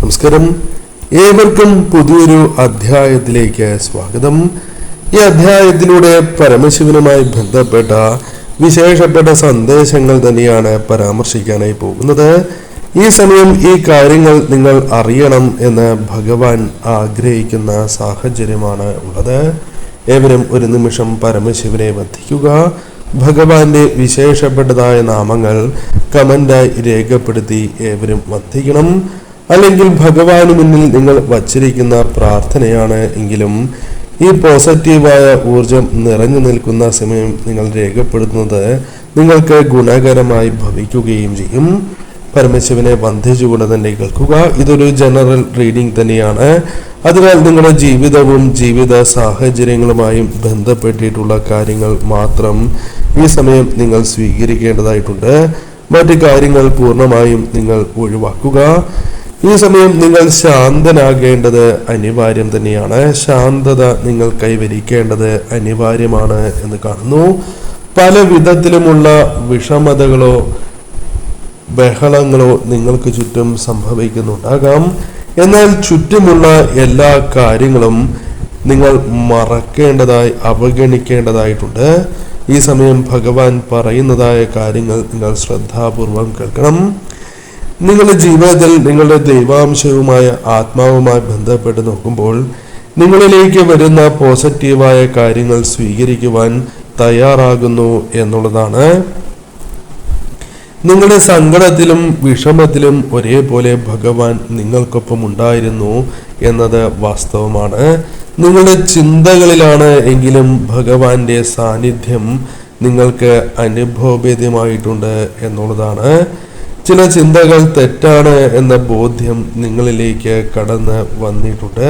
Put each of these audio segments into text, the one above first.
നമസ്കാരം. ഏവർക്കും പുതിയൊരു അധ്യായത്തിലേക്ക് സ്വാഗതം. ഈ അധ്യായത്തിലൂടെ പരമശിവനുമായി ബന്ധപ്പെട്ട വിശേഷപ്പെട്ട സന്ദേശങ്ങൾ തന്നെയാണ് പരാമർശിക്കാനായി പോകുന്നത്. ഈ സമയം ഈ കാര്യങ്ങൾ നിങ്ങൾ അറിയണം എന്ന് ഭഗവാൻ ആഗ്രഹിക്കുന്ന സാഹചര്യമാണ് ഉള്ളത്. ഏവരും ഒരു നിമിഷം പരമശിവനെ വന്ദിക്കുക. ഭഗവാന്റെ വിശേഷപ്പെട്ടതായ നാമങ്ങൾ കമന്റായി രേഖപ്പെടുത്തി ഏവരും വന്ദിക്കണം. അല്ലെങ്കിൽ ഭഗവാന് മുന്നിൽ നിങ്ങൾ വച്ചിരിക്കുന്ന പ്രാർത്ഥനയാണ് എങ്കിലും ഈ പോസിറ്റീവായ ഊർജം നിറഞ്ഞു നിൽക്കുന്ന സമയം നിങ്ങൾ രേഖപ്പെടുത്തുന്നത് നിങ്ങൾക്ക് ഗുണകരമായി ഭവിക്കുകയും ചെയ്യും. പരമശിവനെ വന്ദിച്ചുകൊണ്ട് തന്നെ കേൾക്കുക. ഇതൊരു ജനറൽ റീഡിംഗ് തന്നെയാണ്. അതിനാൽ നിങ്ങളുടെ ജീവിതവും ജീവിത സാഹചര്യങ്ങളുമായും ബന്ധപ്പെട്ടിട്ടുള്ള കാര്യങ്ങൾ മാത്രം ഈ സമയം നിങ്ങൾ സ്വീകരിക്കേണ്ടതായിട്ടുണ്ട്. മറ്റു കാര്യങ്ങൾ പൂർണ്ണമായും നിങ്ങൾ ഒഴിവാക്കുക. ഈ സമയം നിങ്ങൾ ശാന്തനാകേണ്ടത് അനിവാര്യം തന്നെയാണ്. ശാന്തത നിങ്ങൾ കൈവരിക്കേണ്ടത് അനിവാര്യമാണ് എന്ന് കാണുന്നു. പല വിധത്തിലുമുള്ള വിഷമതകളോ ബഹളങ്ങളോ നിങ്ങൾക്ക് ചുറ്റും സംഭവിക്കുന്നുണ്ടാകാം. എന്നാൽ ചുറ്റുമുള്ള എല്ലാ കാര്യങ്ങളും നിങ്ങൾ മറക്കേണ്ടതായി അവഗണിക്കേണ്ടതായിട്ടുണ്ട്. ഈ സമയം ഭഗവാൻ പറയുന്നതായ കാര്യങ്ങൾ നിങ്ങൾ ശ്രദ്ധാപൂർവം കേൾക്കണം. നിങ്ങളുടെ ജീവിതത്തിൽ നിങ്ങളുടെ ദൈവാംശവുമായ ആത്മാവുമായി ബന്ധപ്പെട്ട് നോക്കുമ്പോൾ നിങ്ങളിലേക്ക് വരുന്ന പോസിറ്റീവായ കാര്യങ്ങൾ സ്വീകരിക്കുവാൻ തയ്യാറാകുന്നു എന്നുള്ളതാണ്. നിങ്ങളുടെ സങ്കടത്തിലും വിഷമത്തിലും ഒരേപോലെ ഭഗവാൻ നിങ്ങൾക്കൊപ്പം ഉണ്ടായിരുന്നു എന്നത് വാസ്തവമാണ്. നിങ്ങളുടെ ചിന്തകളിലാണ് എങ്കിലും ഭഗവാന്റെ സാന്നിധ്യം നിങ്ങൾക്ക് അനുഭവഭേദ്യമായിട്ടുണ്ട് എന്നുള്ളതാണ്. ചില ചിന്തകൾ തെറ്റാണ് എന്ന ബോധ്യം നിങ്ങളിലേക്ക് കടന്ന് വന്നിട്ടുണ്ട്.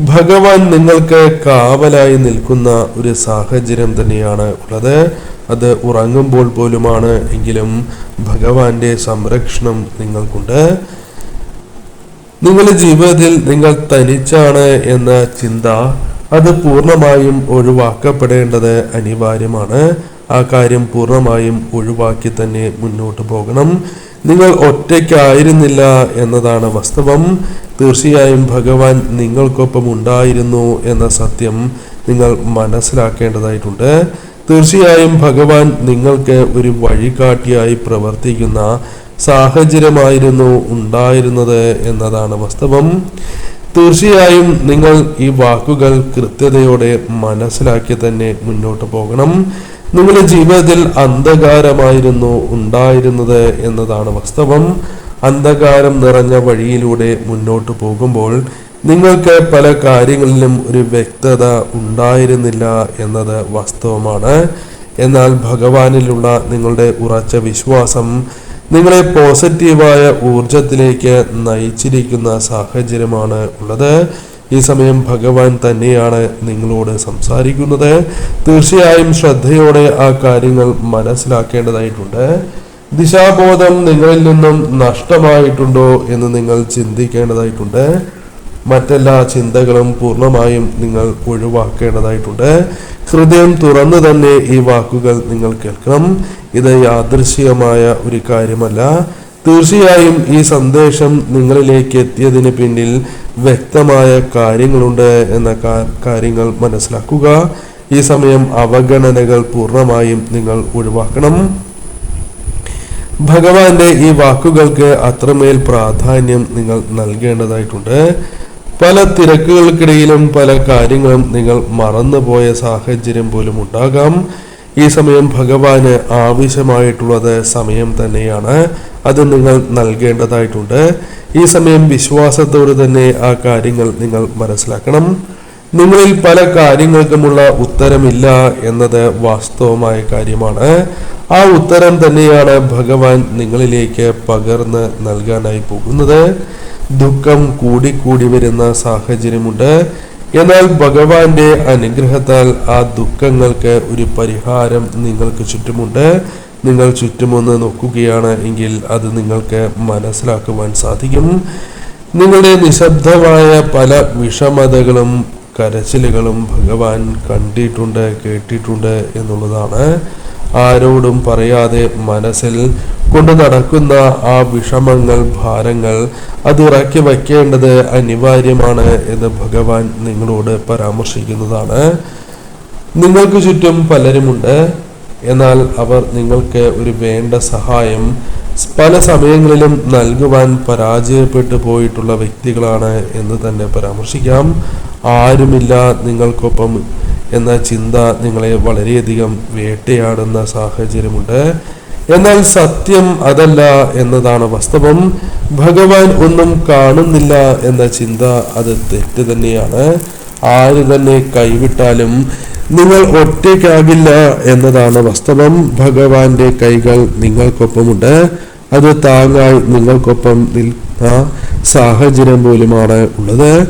ഭഗവാൻ നിങ്ങൾക്ക് കാവലായി നിൽക്കുന്ന ഒരു സാഹചര്യം തന്നെയാണ് ഉള്ളത്. അത് ഉറങ്ങുമ്പോൾ പോലുമാണ് എങ്കിലും ഭഗവാന്റെ സംരക്ഷണം നിങ്ങൾക്കുണ്ട്. നിങ്ങളുടെ ജീവിതത്തിൽ നിങ്ങൾ തനിച്ചാണ് എന്ന ചിന്ത അത് പൂർണ്ണമായും ഒഴിവാക്കപ്പെടേണ്ടത് അനിവാര്യമാണ്. ആ കാര്യം പൂർണ്ണമായും ഒഴിവാക്കി തന്നെ മുന്നോട്ട് പോകണം. നിങ്ങൾ ഒറ്റയ്ക്കായിരുന്നില്ല എന്നതാണ് വാസ്തവം. തീർച്ചയായും ഭഗവാൻ നിങ്ങൾക്കൊപ്പം ഉണ്ടായിരുന്നു എന്ന സത്യം നിങ്ങൾ മനസ്സിലാക്കേണ്ടതായിട്ടുണ്ട്. തീർച്ചയായും ഭഗവാൻ നിങ്ങൾക്ക് ഒരു വഴികാട്ടിയായി പ്രവർത്തിക്കുന്ന സാഹചര്യമായിരുന്നു ഉണ്ടായിരുന്നത് എന്നതാണ് വാസ്തവം. തീർച്ചയായും നിങ്ങൾ ഈ വാക്കുകൾ കൃത്യതയോടെ മനസ്സിലാക്കി തന്നെ മുന്നോട്ട് പോകണം. നിങ്ങളുടെ ജീവിതത്തിൽ അന്ധകാരമായിരുന്നു ഉണ്ടായിരുന്നത് എന്നതാണ് വാസ്തവം. അന്ധകാരം നിറഞ്ഞ വഴിയിലൂടെ മുന്നോട്ട് പോകുമ്പോൾ നിങ്ങൾക്ക് പല കാര്യങ്ങളിലും ഒരു വ്യക്തത ഉണ്ടായിരുന്നില്ല എന്നത് വാസ്തവമാണ്. എന്നാൽ ഭഗവാനിലുള്ള നിങ്ങളുടെ ഉറച്ച വിശ്വാസം നിങ്ങളെ പോസിറ്റീവായ ഊർജത്തിലേക്ക് നയിച്ചിരിക്കുന്ന സാഹചര്യമാണ് ഉള്ളത്. ഈ സമയം ഭഗവാൻ തന്നെയാണ് നിങ്ങളോട് സംസാരിക്കുന്നത്. തീർച്ചയായും ശ്രദ്ധയോടെ ആ കാര്യങ്ങൾ മനസ്സിലാക്കേണ്ടതായിട്ടുണ്ട്. ദിശാബോധം നിങ്ങളിൽ നിന്നും നഷ്ടമായിട്ടുണ്ടോ എന്ന് നിങ്ങൾ ചിന്തിക്കേണ്ടതായിട്ടുണ്ട്. മറ്റെല്ലാ ചിന്തകളും പൂർണ്ണമായും നിങ്ങൾ ഒഴിവാക്കേണ്ടതായിട്ടുണ്ട്. ഹൃദയം തുറന്നു തന്നെ ഈ വാക്കുകൾ നിങ്ങൾ കേൾക്കണം. ഇത് യാദൃശ്ചികമായ ഒരു കാര്യമല്ല. തീർച്ചയായും ഈ സന്ദേശം നിങ്ങളിലേക്ക് എത്തിയതിന് പിന്നിൽ വ്യക്തമായ കാര്യങ്ങളുണ്ട് എന്ന കാര്യങ്ങൾ മനസ്സിലാക്കുക. ഈ സമയം അവഗണനകൾ പൂർണ്ണമായും നിങ്ങൾ ഒഴിവാക്കണം. ഭഗവാന്റെ ഈ വാക്കുകൾക്ക് അത്രമേൽ പ്രാധാന്യം നിങ്ങൾ നൽകേണ്ടതായിട്ടുണ്ട്. പല തിരക്കുകൾക്കിടയിലും പല കാര്യങ്ങളും നിങ്ങൾ മറന്നുപോയ സാഹചര്യം പോലും ഉണ്ടാകാം. ഈ സമയം ഭഗവാന് ആവശ്യമായിട്ടുള്ളത് സമയം തന്നെയാണ്. അത് നിങ്ങൾ നൽകേണ്ടതായിട്ടുണ്ട്. ഈ സമയം വിശ്വാസത്തോട് തന്നെ ആ കാര്യങ്ങൾ നിങ്ങൾ മനസ്സിലാക്കണം. നിങ്ങളിൽ പല കാര്യങ്ങൾക്കുമുള്ള ഉത്തരമില്ല എന്നത് വാസ്തവമായ കാര്യമാണ്. ആ ഉത്തരം തന്നെയാണ് ഭഗവാൻ നിങ്ങളിലേക്ക് പകർന്ന് നൽകാനായി പോകുന്നത്. ദുഃഖം കൂടിക്കൂടി വരുന്ന സാഹചര്യമുണ്ട്. എന്നാൽ ഭഗവാന്റെ അനുഗ്രഹത്താൽ ആ ദുഃഖങ്ങൾക്ക് ഒരു പരിഹാരം നിങ്ങൾക്ക് ചുറ്റുമുണ്ട്. നിങ്ങൾ ചുറ്റുമൊന്ന് നോക്കുകയാണ് എങ്കിൽ അത് നിങ്ങൾക്ക് മനസ്സിലാക്കുവാൻ സാധിക്കും. നിങ്ങളുടെ നിശബ്ദമായ പല വിഷമതകളും കരച്ചിലുകളും ഭഗവാൻ കണ്ടിട്ടുണ്ട്, കേട്ടിട്ടുണ്ട് എന്നുള്ളതാണ്. ആരോടും പറയാതെ മനസ്സിൽ കൊണ്ട് നടക്കുന്ന ആ വിഷമങ്ങൾ, ഭാരങ്ങൾ അത് ഇറക്കി വയ്ക്കേണ്ടത് അനിവാര്യമാണ് എന്ന് ഭഗവാൻ നിങ്ങളോട് പരാമർശിക്കുന്നതാണ്. നിങ്ങൾക്ക് ചുറ്റും പലരുമുണ്ട്. എന്നാൽ അവർ നിങ്ങൾക്ക് ഒരു വേണ്ട സഹായം പല സമയങ്ങളിലും നൽകുവാൻ പരാജയപ്പെട്ടു പോയിട്ടുള്ള വ്യക്തികളാണ് എന്ന് തന്നെ പരാമർശിക്കാം. ആരുമില്ല നിങ്ങൾക്കൊപ്പം എന്ന ചിന്ത നിങ്ങളെ വളരെയധികം വേട്ടയാടുന്ന സാഹചര്യമുണ്ട്. എന്നാൽ സത്യം അതല്ല എന്നതാണ് വാസ്തവം. ഭഗവാൻ ഒന്നും കാണുന്നില്ല എന്ന ചിന്ത അത് തെറ്റ് തന്നെയാണ്. ആര് തന്നെ കൈവിട്ടാലും നിങ്ങൾ ഒറ്റയ്ക്കാകില്ല എന്നതാണ് വാസ്തവം. ഭഗവാന്റെ കൈകൾ നിങ്ങൾക്കൊപ്പമുണ്ട്. അത് താങ്ങായി നിങ്ങൾക്കൊപ്പം നിൽക്കുന്ന സാഹചര്യം പോലുമാണ് ഉള്ളത്.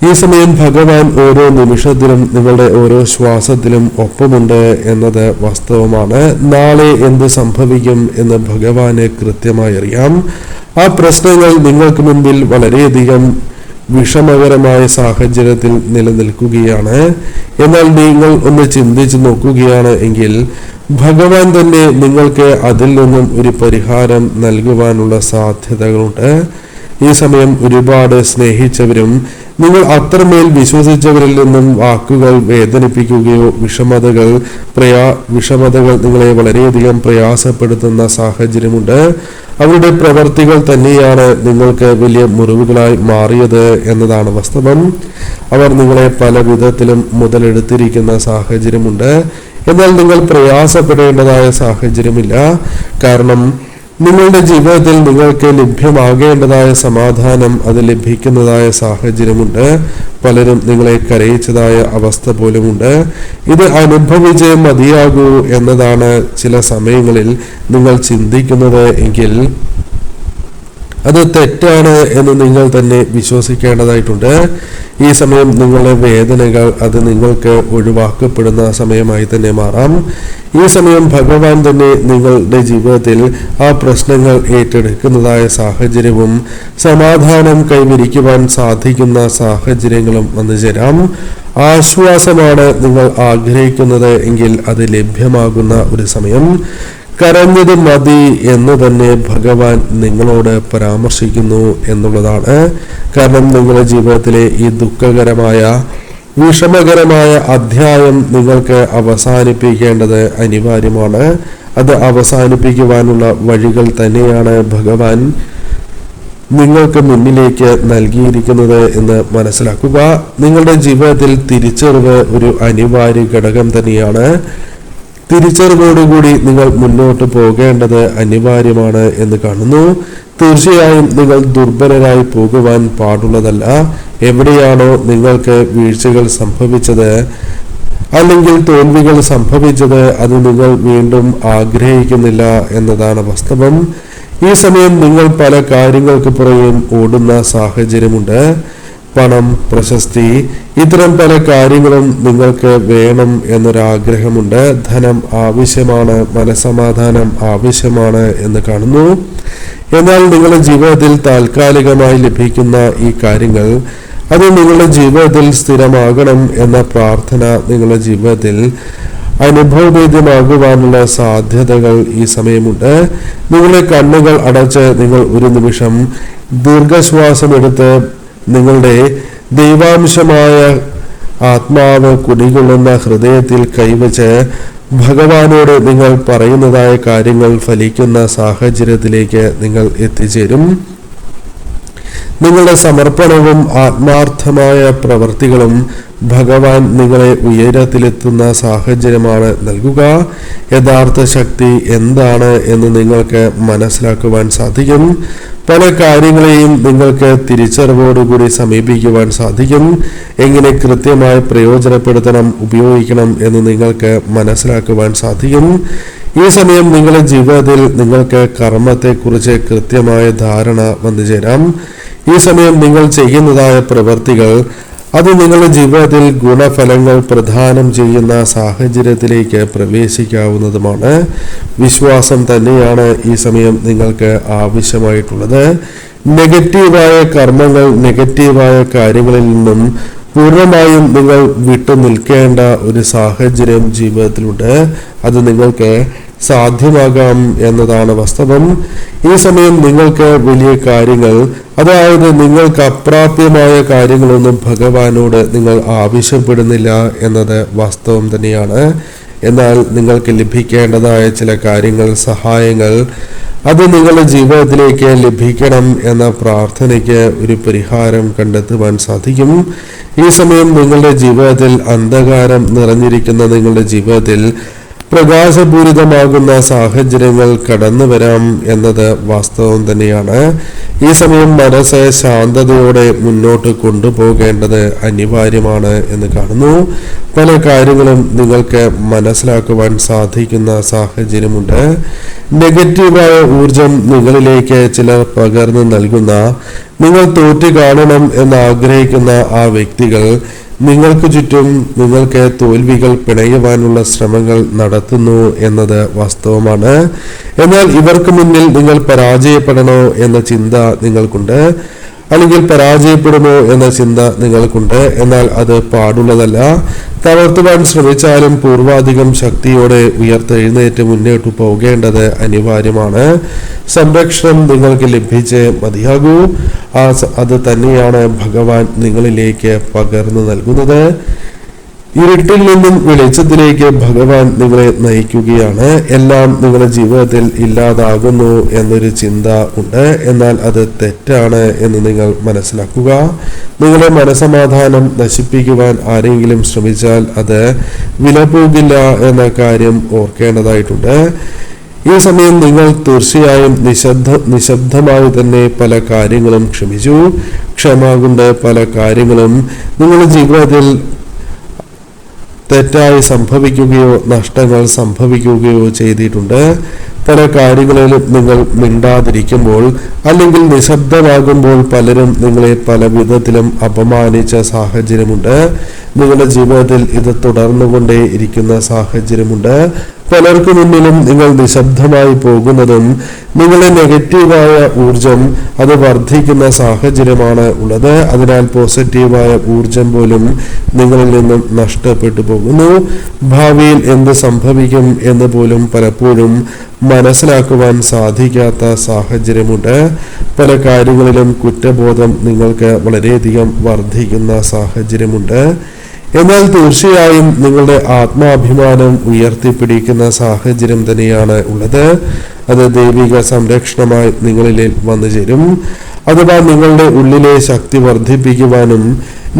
ഈ സമയം ഭഗവാൻ ഓരോ നിമിഷത്തിലും നിങ്ങളുടെ ഓരോ ശ്വാസത്തിലും ഒപ്പമുണ്ട് എന്നത് വാസ്തവമാണ്. നാളെ എന്ത് സംഭവിക്കും എന്ന് ഭഗവാന് കൃത്യമായി അറിയാം. ആ പ്രശ്നങ്ങൾ നിങ്ങൾക്ക് മുൻപിൽ വളരെയധികം വിഷമകരമായ സാഹചര്യത്തിൽ നിലനിൽക്കുകയാണ്. എന്നാൽ നിങ്ങൾ ഒന്ന് ചിന്തിച്ചു നോക്കുകയാണ് എങ്കിൽ ഭഗവാൻ തന്നെ നിങ്ങൾക്ക് അതിൽ നിന്നും ഒരു പരിഹാരം നൽകുവാനുള്ള സാധ്യതകളുണ്ട്. ഈ സമയം ഒരുപാട് സ്നേഹിച്ചവരും നിങ്ങൾ അത്രമേൽ വിശ്വസിച്ചവരിൽ നിന്നും വാക്കുകൾ വേദനിപ്പിക്കുകയോ വിഷമതകൾ നിങ്ങളെ വളരെയധികം പ്രയാസപ്പെടുത്തുന്ന സാഹചര്യമുണ്ട്. അവരുടെ പ്രവർത്തികൾ തന്നെയാണ് നിങ്ങൾക്ക് വലിയ മുറിവുകളായി മാറിയത് എന്നതാണ് വാസ്തവം. അവർ നിങ്ങളെ പല വിധത്തിലും മുതലെടുത്തിരിക്കുന്ന സാഹചര്യമുണ്ട്. എന്നാൽ നിങ്ങൾ പ്രയാസപ്പെടേണ്ടതായ സാഹചര്യമില്ല. കാരണം നിങ്ങളുടെ ജീവിതത്തിൽ നിങ്ങൾക്ക് ലഭ്യമാകേണ്ടതായ സമാധാനം അത് ലഭിക്കുന്നതായ സാഹചര്യമുണ്ട്. പലരും നിങ്ങളെ കരയിച്ചതായ അവസ്ഥ പോലുമുണ്ട്. ഇത് അനുഭവിച്ചേ മതിയാകൂ എന്നതാണ് ചില സമയങ്ങളിൽ നിങ്ങൾ ചിന്തിക്കുന്നത് എങ്കിൽ അത് തെറ്റാണ് എന്ന് നിങ്ങൾ തന്നെ വിശ്വസിക്കേണ്ടതായിട്ടുണ്ട്. ഈ സമയം നിങ്ങളുടെ വേദനകൾ അത് നിങ്ങൾക്ക് ഒഴിവാക്കപ്പെടുന്ന സമയമായി തന്നെ മാറാം. ഈ സമയം ഭഗവാൻ തന്നെ നിങ്ങളുടെ ജീവിതത്തിൽ ആ പ്രശ്നങ്ങൾ ഏറ്റെടുക്കുന്നതായ സാഹചര്യവും സമാധാനം കൈവരിക്കുവാൻ സാധിക്കുന്ന സാഹചര്യങ്ങളും വന്നു ചേരാം. ആശ്വാസമാണ് നിങ്ങൾ ആഗ്രഹിക്കുന്നത് എങ്കിൽ അത് ലഭ്യമാകുന്ന ഒരു സമയം. കരഞ്ഞത് മതി എന്ന് തന്നെ ഭഗവാൻ നിങ്ങളോട് പരാമർശിക്കുന്നു എന്നുള്ളതാണ്. കാരണം നിങ്ങളുടെ ജീവിതത്തിലെ ഈ ദുഃഖകരമായ വിഷമകരമായ അധ്യായം നിങ്ങൾക്ക് അവസാനിപ്പിക്കേണ്ടത് അനിവാര്യമാണ്. അത് അവസാനിപ്പിക്കുവാനുള്ള വഴികൾ തന്നെയാണ് ഭഗവാൻ നിങ്ങൾക്ക് മുന്നിലേക്ക് നൽകിയിരിക്കുന്നത് എന്ന് മനസ്സിലാക്കുക. നിങ്ങളുടെ ജീവിതത്തിൽ തിരിച്ചറിവ് ഒരു അനിവാര്യ ഘടകം തന്നെയാണ്. തിരിച്ചറിവോടുകൂടി നിങ്ങൾ മുന്നോട്ട് പോകേണ്ടത് അനിവാര്യമാണ് എന്ന് കാണുന്നു. തീർച്ചയായും നിങ്ങൾ ദുർബലരായി പോകുവാൻ പാടുള്ളതല്ല. എവിടെയാണോ നിങ്ങൾക്ക് വീഴ്ചകൾ സംഭവിച്ചത് അല്ലെങ്കിൽ തോൽവികൾ സംഭവിച്ചത് അത് നിങ്ങൾ വീണ്ടും ആഗ്രഹിക്കുന്നില്ല എന്നതാണ് വാസ്തവം. ഈ സമയം നിങ്ങൾ പല കാര്യങ്ങൾക്ക് പുറകെയും ഓടുന്ന സാഹചര്യമുണ്ട്. പണം, പ്രശസ്തി, ഇത്തരം പല കാര്യങ്ങളും നിങ്ങൾക്ക് വേണം എന്നൊരാഗ്രഹമുണ്ട്. ധനം ആവശ്യമാണ്, മനസ്സമാധാനം ആവശ്യമാണ് എന്ന് കാണുന്നു. എന്നാൽ നിങ്ങളുടെ ജീവിതത്തിൽ താൽക്കാലികമായി ലഭിക്കുന്ന ഈ കാര്യങ്ങൾ അത് നിങ്ങളുടെ ജീവിതത്തിൽ സ്ഥിരമാകണം എന്ന പ്രാർത്ഥന നിങ്ങളുടെ ജീവിതത്തിൽ അനുഭവവേദ്യമാകുവാനുള്ള സാധ്യതകൾ ഈ സമയമുണ്ട്. നിങ്ങളുടെ കണ്ണുകൾ അടച്ച് നിങ്ങൾ ഒരു നിമിഷം ദീർഘശ്വാസം എടുത്ത് നിങ്ങളുടെ ദൈവാംശമായ ആത്മാവ് കുടികൊള്ളുന്ന ഹൃദയത്തിൽ കൈവച്ച് ഭഗവാനോട് നിങ്ങൾ പറയുന്നതായ കാര്യങ്ങൾ ഫലിക്കുന്ന സാഹചര്യത്തിലേക്ക് നിങ്ങൾ എത്തിച്ചേരും. നിങ്ങളുടെ സമർപ്പണവും ആത്മാർത്ഥമായ പ്രവൃത്തികളും ഭഗവാൻ നിങ്ങളെ ഉയരത്തിലെത്തുന്ന സാഹചര്യമാണ് നൽകുക. യഥാർത്ഥ ശക്തി എന്താണ് എന്ന് നിങ്ങൾക്ക് മനസ്സിലാക്കുവാൻ സാധിക്കും. പല കാര്യങ്ങളെയും നിങ്ങൾക്ക് തിരിച്ചറിവോടുകൂടി സമീപിക്കുവാൻ സാധിക്കും. എങ്ങനെ കൃത്യമായി പ്രയോജനപ്പെടുത്തണം, ഉപയോഗിക്കണം എന്ന് നിങ്ങൾക്ക് മനസ്സിലാക്കുവാൻ സാധിക്കും. ഈ സമയം നിങ്ങളുടെ ജീവിതത്തിൽ നിങ്ങൾക്ക് കർമ്മത്തെക്കുറിച്ച് കൃത്യമായ ധാരണ വന്നു ചേരാം. ഈ സമയം നിങ്ങൾ ചെയ്യുന്നതായ പ്രവൃത്തികൾ അത് നിങ്ങളുടെ ജീവിതത്തിൽ ഗുണഫലങ്ങൾ പ്രദാനം ചെയ്യുന്ന സാഹചര്യത്തിലേക്ക് പ്രവേശിക്കാവുന്നതുമാണ്. വിശ്വാസം തന്നെയാണ് ഈ സമയം നിങ്ങൾക്ക് ആവശ്യമായിട്ടുള്ളത്. നെഗറ്റീവായ കർമ്മങ്ങൾ, നെഗറ്റീവായ കാര്യങ്ങളിൽ നിന്നും പൂർണ്ണമായും നിങ്ങൾ വിട്ടു നിൽക്കേണ്ട ഒരു സാഹചര്യം ജീവിതത്തിലുണ്ട്. അത് നിങ്ങൾക്ക് സാധ്യമാകാം എന്നതാണ് വാസ്തവം. ഈ സമയം നിങ്ങൾക്ക് വലിയ കാര്യങ്ങൾ, അതായത് നിങ്ങൾക്ക് അപ്രാപ്യമായ കാര്യങ്ങളൊന്നും ഭഗവാനോട് നിങ്ങൾ ആവശ്യപ്പെടുന്നില്ല എന്നത് വാസ്തവം തന്നെയാണ്. എന്നാൽ നിങ്ങൾക്ക് ലഭിക്കേണ്ടതായ ചില കാര്യങ്ങൾ, സഹായങ്ങൾ, അത് നിങ്ങളുടെ ജീവിതത്തിലേക്ക് ലഭിക്കണം എന്ന പ്രാർത്ഥനയ്ക്ക് ഒരു പരിഹാരം കണ്ടെത്തുവാൻ സാധിക്കും. ഈ സമയം നിങ്ങളുടെ ജീവിതത്തിൽ അന്ധകാരം നിറഞ്ഞിരിക്കുന്ന നിങ്ങളുടെ ജീവിതത്തിൽ പ്രകാശപൂരിതമാകുന്ന സാഹചര്യങ്ങൾ കടന്നു വരാം എന്നത് വാസ്തവം തന്നെയാണ്. ഈ സമയം മനസ്സ് ശാന്തതയോടെ മുന്നോട്ട് കൊണ്ടുപോകേണ്ടത് അനിവാര്യമാണ് എന്ന് കാണുന്നു. പല കാര്യങ്ങളും നിങ്ങൾക്ക് മനസ്സിലാക്കുവാൻ സാധിക്കുന്ന സാഹചര്യമുണ്ട്. നെഗറ്റീവായ ഊർജം നിങ്ങളിലേക്ക് ചിലർ പകർന്നു നൽകുന്ന, നിങ്ങൾ തോറ്റു കാണണം എന്നാഗ്രഹിക്കുന്ന ആ വ്യക്തികൾ നിങ്ങൾക്ക് ചുറ്റും നിങ്ങൾക്ക് തോൽവികൾ പിണയുവാനുള്ള ശ്രമങ്ങൾ നടത്തുന്നു എന്നത് വാസ്തവമാണ്. എന്നാൽ ഇവർക്ക് മുന്നിൽ നിങ്ങൾ പരാജയപ്പെടണോ എന്ന ചിന്ത നിങ്ങൾക്കുണ്ട്, അല്ലെങ്കിൽ പരാജയപ്പെടുമോ എന്ന ചിന്ത നിങ്ങൾക്കുണ്ട്. എന്നാൽ അത് പാടുള്ളതല്ല. തളർത്തുവാൻ ശ്രമിച്ചാലും പൂർവാധികം ശക്തിയോടെ ഉയർത്തെഴുന്നേറ്റ് മുന്നോട്ട് പോകേണ്ടത് അനിവാര്യമാണ്. സംരക്ഷണം നിങ്ങൾക്ക് ലഭിച്ച് മതിയാകൂ. അത് തന്നെയാണ് ഭഗവാൻ നിങ്ങളിലേക്ക് പകർന്നു നൽകുന്നത്. ഇരുട്ടിൽ നിന്നും വെളിച്ചത്തിലേക്ക് ഭഗവാൻ നിങ്ങളെ നയിക്കുകയാണ്. എല്ലാം നിങ്ങളുടെ ജീവിതത്തിൽ ഇല്ലാതാകുന്നു എന്നൊരു ചിന്ത ഉണ്ട്. എന്നാൽ അത് തെറ്റാണ് എന്ന് നിങ്ങൾ മനസ്സിലാക്കുക. നിങ്ങളുടെ മനസമാധാനം നശിപ്പിക്കുവാൻ ആരെങ്കിലും ശ്രമിച്ചാൽ അത് വിലപോകില്ല എന്ന കാര്യം ഓർക്കേണ്ടതായിട്ടുണ്ട്. ഈ സമയം നിങ്ങൾ തീർച്ചയായും നിശബ്ദമായി തന്നെ പല കാര്യങ്ങളും ക്ഷമിച്ചു. ക്ഷമ കൊണ്ട് പല കാര്യങ്ങളും നിങ്ങളുടെ ജീവിതത്തിൽ തെറ്റായി സംഭവിക്കുകയോ നഷ്ടങ്ങൾ സംഭവിക്കുകയോ ചെയ്തിട്ടുണ്ട്. പല കാര്യങ്ങളിലും നിങ്ങൾ മിണ്ടാതിരിക്കുമ്പോൾ അല്ലെങ്കിൽ നിശബ്ദമാകുമ്പോൾ പലരും നിങ്ങളെ പല വിധത്തിലും അപമാനിച്ച സാഹചര്യമുണ്ട്. നിങ്ങളുടെ ജീവിതത്തിൽ ഇത് തുടർന്നുകൊണ്ടേ ഇരിക്കുന്ന സാഹചര്യമുണ്ട്. പലർക്കു മുന്നിലും നിങ്ങൾ നിശബ്ദമായി പോകുന്നതും നിങ്ങളുടെ നെഗറ്റീവായ ഊർജം അത് വർദ്ധിക്കുന്ന സാഹചര്യമാണ് ഉള്ളത്. അതിനാൽ പോസിറ്റീവായ ഊർജം പോലും നിങ്ങളിൽ നിന്നും നഷ്ടപ്പെട്ടു പോകുന്നു. ഭാവിയിൽ എന്ത് സംഭവിക്കും എന്ന് പോലും പലപ്പോഴും മനസ്സിലാക്കുവാൻ സാധിക്കാത്ത സാഹചര്യമുണ്ട്. പല കാര്യങ്ങളിലും കുറ്റബോധം നിങ്ങൾക്ക് വളരെയധികം വർദ്ധിക്കുന്ന സാഹചര്യമുണ്ട്. എന്നാൽ തീർച്ചയായും നിങ്ങളുടെ ആത്മാഭിമാനം ഉയർത്തിപ്പിടിക്കുന്ന സാഹചര്യം തന്നെയാണ് ഉള്ളത്. അത് ദൈവിക സംരക്ഷണമായി നിങ്ങളിൽ വന്നു ചേരും. അഥവാ നിങ്ങളുടെ ഉള്ളിലെ ശക്തി വർദ്ധിപ്പിക്കുവാനും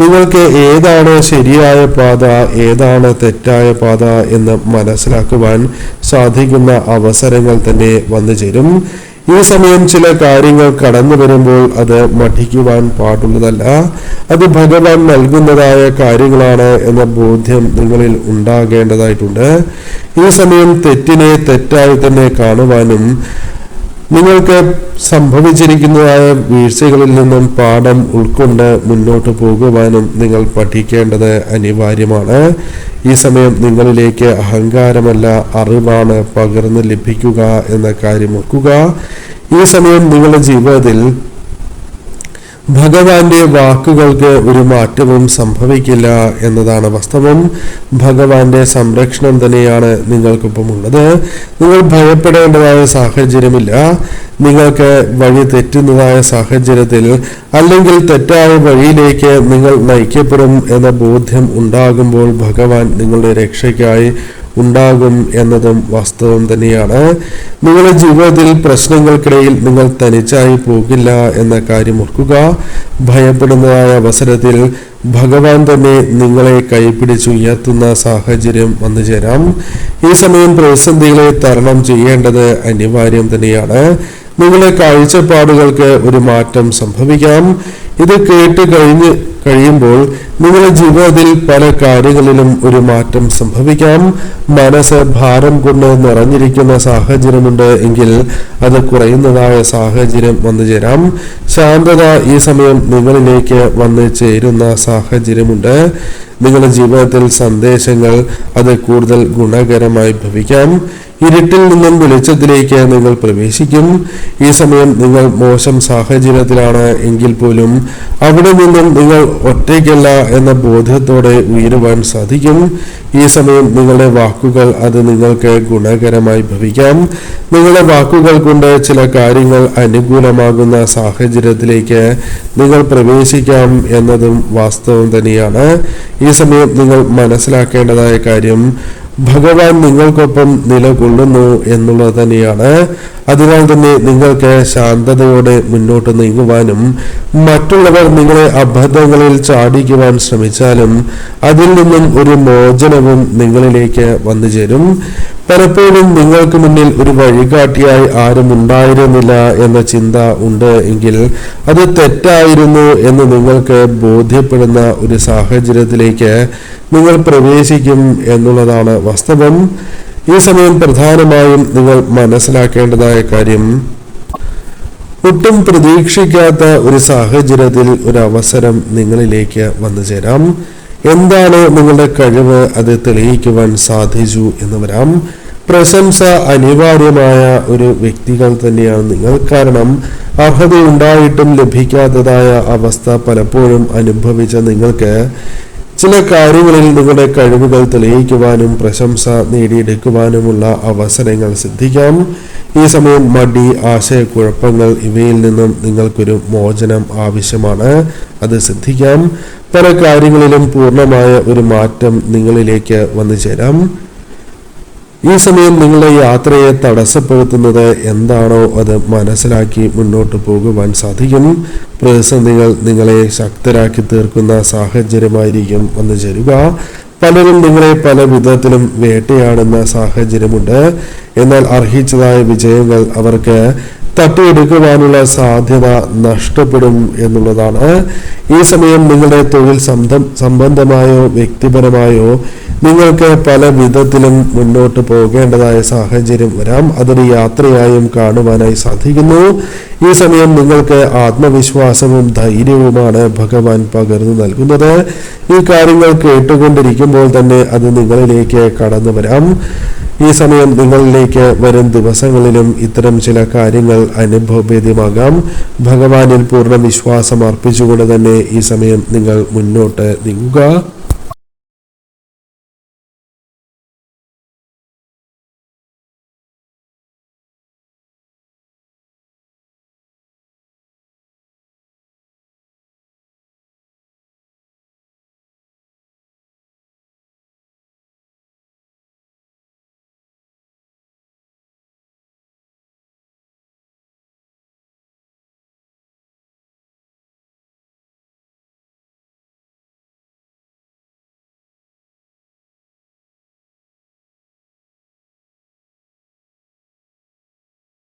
നിങ്ങൾക്ക് ഏതാണ് ശരിയായ പാത, ഏതാണ് തെറ്റായ പാത എന്ന് മനസ്സിലാക്കുവാൻ സാധിക്കുന്ന അവസരങ്ങൾ തന്നെ വന്നു ചേരും. ഈ സമയം ചില കാര്യങ്ങൾ കടന്നു വരുമ്പോൾ അത് മഠിക്കുവാൻ പാടുള്ളതല്ല. അത് ഭഗവാൻ നൽകുന്നതായ കാര്യങ്ങളാണ് എന്ന ബോധ്യം നിങ്ങളിൽ ഉണ്ടാകേണ്ടതായിട്ടുണ്ട്. ഈ സമയം തെറ്റിനെ തെറ്റായി തന്നെ കാണുവാനും നിങ്ങൾക്ക് സംഭവിച്ചിരിക്കുന്നതായ വീഴ്ചകളിൽ നിന്നും പാഠം ഉൾക്കൊണ്ട് മുന്നോട്ട് പോകുവാനും നിങ്ങൾ പഠിക്കേണ്ടത് അനിവാര്യമാണ്. ഈ സമയം നിങ്ങളിലേക്ക് അഹങ്കാരമല്ല അറിവാണ് പകർന്ന് ലഭിക്കുക എന്ന കാര്യം ഓർക്കുക. ഈ സമയം നിങ്ങളുടെ ജീവിതത്തിൽ ഭഗവാന്റെ വാക്കുകൾക്ക് ഒരു മാറ്റവും സംഭവിക്കില്ല എന്നതാണ് വാസ്തവം. ഭഗവാന്റെ സംരക്ഷണം തന്നെയാണ് നിങ്ങൾക്കൊപ്പമുള്ളത്. നിങ്ങൾ ഭയപ്പെടേണ്ടതായ സാഹചര്യമില്ല. നിങ്ങൾക്ക് വഴി തെറ്റുന്നതായ സാഹചര്യത്തിൽ അല്ലെങ്കിൽ തെറ്റായ വഴിയിലേക്ക് നിങ്ങൾ നയിക്കപ്പെടും എന്ന ബോധ്യം ഉണ്ടാകുമ്പോൾ ഭഗവാൻ നിങ്ങളുടെ രക്ഷയ്ക്കായി ഉണ്ടാകും എന്നതും വാസ്തവം തന്നെയാണ്. നിങ്ങളുടെ ജീവിതത്തിൽ പ്രശ്നങ്ങൾക്കിടയിൽ നിങ്ങൾ തനിച്ചായി പോകില്ല എന്ന കാര്യം ഓർക്കുക. ഭയപ്പെടുന്നതായ അവസരത്തിൽ ഭഗവാൻ തന്നെ നിങ്ങളെ കൈപിടിച്ചുയർത്തുന്ന സാഹചര്യം വന്നു ചേരാം. ഈ സമയം പ്രതിസന്ധികളെ തരണം ചെയ്യേണ്ടത് അനിവാര്യം തന്നെയാണ്. നിങ്ങളുടെ കാഴ്ചപ്പാടുകൾക്ക് ഒരു മാറ്റം സംഭവിക്കാം. ഇത് കേട്ട് കഴിയുമ്പോൾ നിങ്ങളുടെ ജീവിതത്തിൽ പല കാര്യങ്ങളിലും ഒരു മാറ്റം സംഭവിക്കാം. മനസ്സ് ഭാരം കൊണ്ട് നിറഞ്ഞിരിക്കുന്ന സാഹചര്യമുണ്ട് എങ്കിൽ അത് കുറയുന്നതായ സാഹചര്യം വന്നു ചേരാം. ശാന്തത ഈ സമയം നിങ്ങളിലേക്ക് വന്ന് ചേരുന്ന സാഹചര്യമുണ്ട്. നിങ്ങളുടെ ജീവിതത്തിൽ സന്ദേശങ്ങൾ അത് കൂടുതൽ ഗുണകരമായി ഭവിക്കാം. ഇരുട്ടിൽ നിന്നും വെളിച്ചത്തിലേക്ക് നിങ്ങൾ പ്രവേശിക്കും. ഈ സമയം നിങ്ങൾ മോശം സാഹചര്യത്തിലാണ് എങ്കിൽ പോലും അവിടെ നിന്നും നിങ്ങൾ ഒറ്റയ്ക്കല്ല എന്ന ബോധ്യത്തോടെ ഉയരുവാൻ സാധിക്കും. ഈ സമയം നിങ്ങളുടെ വാക്കുകൾ അത് നിങ്ങൾക്ക് ഗുണകരമായി ഭവിക്കാം. നിങ്ങളുടെ വാക്കുകൾ കൊണ്ട് ചില കാര്യങ്ങൾ അനുകൂലമാകുന്ന സാഹചര്യത്തിലേക്ക് നിങ്ങൾ പ്രവേശിക്കാം എന്നതും വാസ്തവം തന്നെയാണ്. ഈ സമയം നിങ്ങൾ മനസ്സിലാക്കേണ്ടതായ കാര്യം ഭഗവാൻ നിങ്ങൾക്കൊപ്പം നിലകൊള്ളുന്നു എന്നുള്ളത് തന്നെയാണ്. അതിനാൽ തന്നെ നിങ്ങൾക്ക് ശാന്തതയോടെ മുന്നോട്ട് നീങ്ങുവാനും മറ്റുള്ളവർ നിങ്ങളെ അബദ്ധങ്ങളിൽ ചാടിക്കുവാൻ ശ്രമിച്ചാലും അതിൽ നിന്നും ഒരു മോചനവും നിങ്ങളിലേക്ക് വന്നു ചേരും. പലപ്പോഴും നിങ്ങൾക്ക് മുന്നിൽ ഒരു വഴികാട്ടിയായി ആരും ഉണ്ടായിരുന്നില്ല എന്ന ചിന്ത ഉണ്ട് എങ്കിൽ അത് തെറ്റായിരുന്നു എന്ന് നിങ്ങൾക്ക് ബോധ്യപ്പെടുന്ന ഒരു സാഹചര്യത്തിലേക്ക് നിങ്ങൾ പ്രവേശിക്കും എന്നുള്ളതാണ് വാസ്തവം. ഈ സമയം പ്രധാനമായും നിങ്ങൾ മനസ്സിലാക്കേണ്ടതായ കാര്യം, ഒട്ടും പ്രതീക്ഷിക്കാത്ത ഒരു സാഹചര്യത്തിൽ ഒരു അവസരം നിങ്ങളിലേക്ക് വന്നു ചേരാം. എന്താണ് നിങ്ങളുടെ കഴിവ് അത് തെളിയിക്കുവാൻ സാധിച്ചു എന്ന് വരാം. പ്രശംസ അനിവാര്യമായ ഒരു വ്യക്തികൾ തന്നെയാണ് നിങ്ങൾ. കാരണം അർഹതയുണ്ടായിട്ടും ലഭിക്കാത്തതായ അവസ്ഥ പലപ്പോഴും അനുഭവിച്ച നിങ്ങൾക്ക് ചില കാര്യങ്ങളിൽ നിങ്ങളുടെ കഴിവുകൾ തെളിയിക്കുവാനും പ്രശംസ നേടിയെടുക്കുവാനുമുള്ള അവസരങ്ങൾ സിദ്ധിക്കാം. ഈ സമയം മടി, ആശയക്കുഴപ്പങ്ങൾ ഇവയിൽ നിന്നും നിങ്ങൾക്കൊരു മോചനം ആവശ്യമാണ്. അത് സിദ്ധിക്കാം. പല കാര്യങ്ങളിലും പൂർണ്ണമായ ഒരു മാറ്റം നിങ്ങളിലേക്ക് വന്നു ചേരാം. ഈ സമയം നിങ്ങളുടെ യാത്രയെ തടസ്സപ്പെടുത്തുന്നത് എന്താണോ അത് മനസ്സിലാക്കി മുന്നോട്ട് പോകുവാൻ സാധിക്കും. പ്രതിസന്ധികൾ നിങ്ങളെ ശക്തരാക്കി തീർക്കുന്ന സാഹചര്യമായിരിക്കും വന്നു ചേരുക. പലരും നിങ്ങളെ പല വിധത്തിലും വേട്ടയാടുന്ന സാഹചര്യമുണ്ട്. എന്നാൽ അർഹിച്ചതായ വിജയങ്ങൾ അവർക്ക് തട്ടിയെടുക്കുവാനുള്ള സാധ്യത നഷ്ടപ്പെടും എന്നുള്ളതാണ്. ഈ സമയം നിങ്ങളുടെ തൊഴിൽ സംബന്ധമായോ വ്യക്തിപരമായോ നിങ്ങൾക്ക് പല വിധത്തിലും മുന്നോട്ട് പോകേണ്ടതായ സാഹചര്യം വരാം. അതൊരു യാത്രയായും കാണുവാനായി സാധിക്കുന്നു. ഈ സമയം നിങ്ങൾക്ക് ആത്മവിശ്വാസവും ധൈര്യവുമാണ് ഭഗവാൻ പകർന്നു നൽകുന്നത്. ഈ കാര്യങ്ങൾ കേട്ടുകൊണ്ടിരിക്കുമ്പോൾ തന്നെ അത് നിങ്ങളിലേക്ക് കടന്നു വരാം. ഈ സമയം നിങ്ങളിലേക്ക് വരും ദിവസങ്ങളിലും ഇത്തരം ചില കാര്യങ്ങൾ അനുഭവവേദ്യമാകാം. ഭഗവാനിൽ പൂർണ്ണ വിശ്വാസം അർപ്പിച്ചുകൊണ്ട് തന്നെ ഈ സമയം നിങ്ങൾ മുന്നോട്ട് നീങ്ങുക.